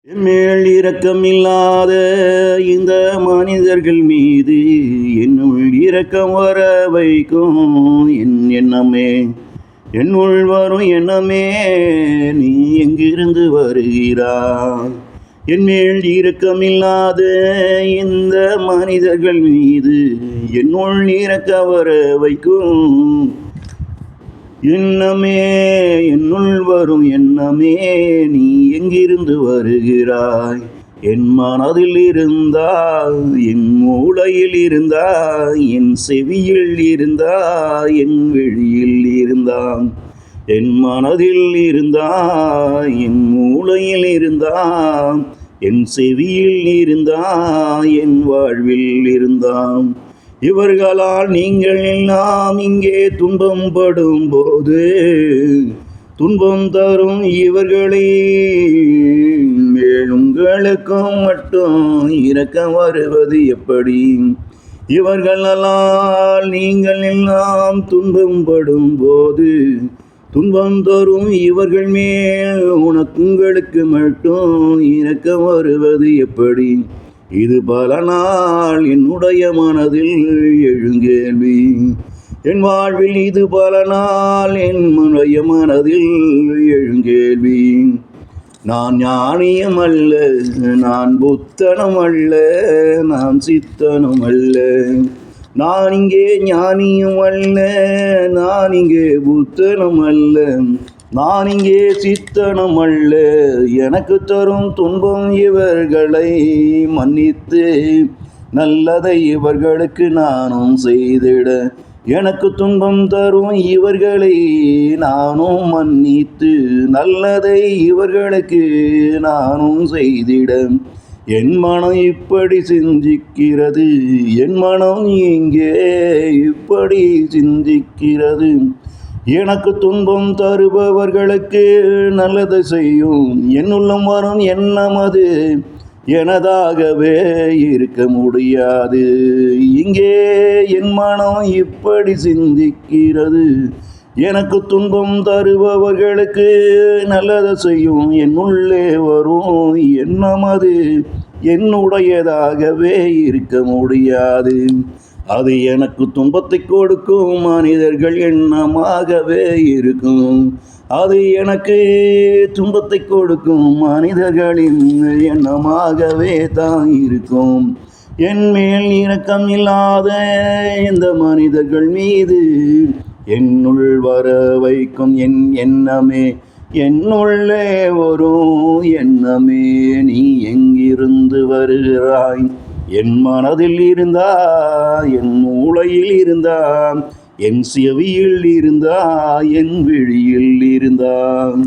என்மேல் இரக்கமில்லாத இந்த மனிதர்கள் மீது என்னுள் இரக்கம் வர வைக்கும் என் எண்ணமே, என்னுள் வரும் எண்ணமே, நீ எங்கிருந்து வருகிறாய்? என்மேல் இரக்கமில்லாத இந்த மனிதர்கள் மீது என்னுள் இரக்க வர வைக்கும் எண்ணமே, என்னுள் வரும் எண்ணமே, நீ எங்கிருந்து வருகிறாய்? என் மனதில் இருந்தாய், என் மூளையில் இருந்தாய், என் செவியில் இருந்தாய், என் விழியில் இருந்தாய். என் மனதில் இருந்தாய், என் மூளையில் இருந்தாய், என் செவியில் இருந்தாய், என் வாழ்வில் இருந்தாய். இவர்களால் நீங்கள் எல்லாம் இங்கே துன்பம் படும் போது துன்பம் தரும் இவர்களே மேலுங்களுக்கும் மட்டும் இரக்கம் வருவது எப்படி? இவர்களால் நீங்கள் எல்லாம் துன்பம் படும் போது துன்பம் தரும் இவர்கள் மேல் உங்களுக்கு மட்டும் இரக்கம் வருவது எப்படி? இது பல நாள் என்னுடைய மனதில் எழுங்கேள்வி, என் வாழ்வில் இது பல நாள் என்னுடைய மனதில் எழுங்கேள்வி. நான் ஞானியும் அல்ல, நான் புத்தனும் அல்ல, நான் சித்தனும் அல்ல. நான் இங்கே ஞானியும் அல்ல, நான் இங்கே புத்தனும் அல்ல, நான் இங்கே சித்தனும் அல்ல. எனக்கு தரும் துன்பம் இவர்களை மன்னித்து நல்லதை இவர்களுக்கு நானும் செய்திட, எனக்கு துன்பம் தரும் இவர்களை நானும் மன்னித்து நல்லதை இவர்களுக்கு நானும் செய்திட. என் மனம் இப்படி சிந்திக்கிறது, என் மனம் இங்கே இப்படி சிந்திக்கிறது. எனக்கு துன்பம் தருபவர்களுக்கு நல்லது செய்யும் என் உள்ளம் வரும் எண்ணம் அது எனதாகவே இருக்க முடியாது. இங்கே என் மனம் இப்படி சிந்திக்கிறது, எனக்கு துன்பம் தருபவர்களுக்கு நல்லது செய்யும் என் உள்ளே வரும் எண்ணம் அது என்னுடையதாகவே இருக்க முடியாது. அது எனக்கு துன்பத்தை கொடுக்கும் மனிதர்கள் எண்ணமாகவே இருக்கும். அது எனக்கு துன்பத்தை கொடுக்கும் மனிதர்களின் எண்ணமாகவே தான் இருக்கும். என் மேல் இரக்கம் இல்லாத இந்த மனிதர்கள் மீது என்னுள் வர வைக்கும் என் எண்ணமே, என்னுள்ளே வரும் எண்ணமே, நீ எங்கிருந்து வருகிறாய்? என் மனதில் இருந்தா, என் மூளையில் இருந்தா, என் செவியில் இருந்தா, என் விழியில் இருந்தா.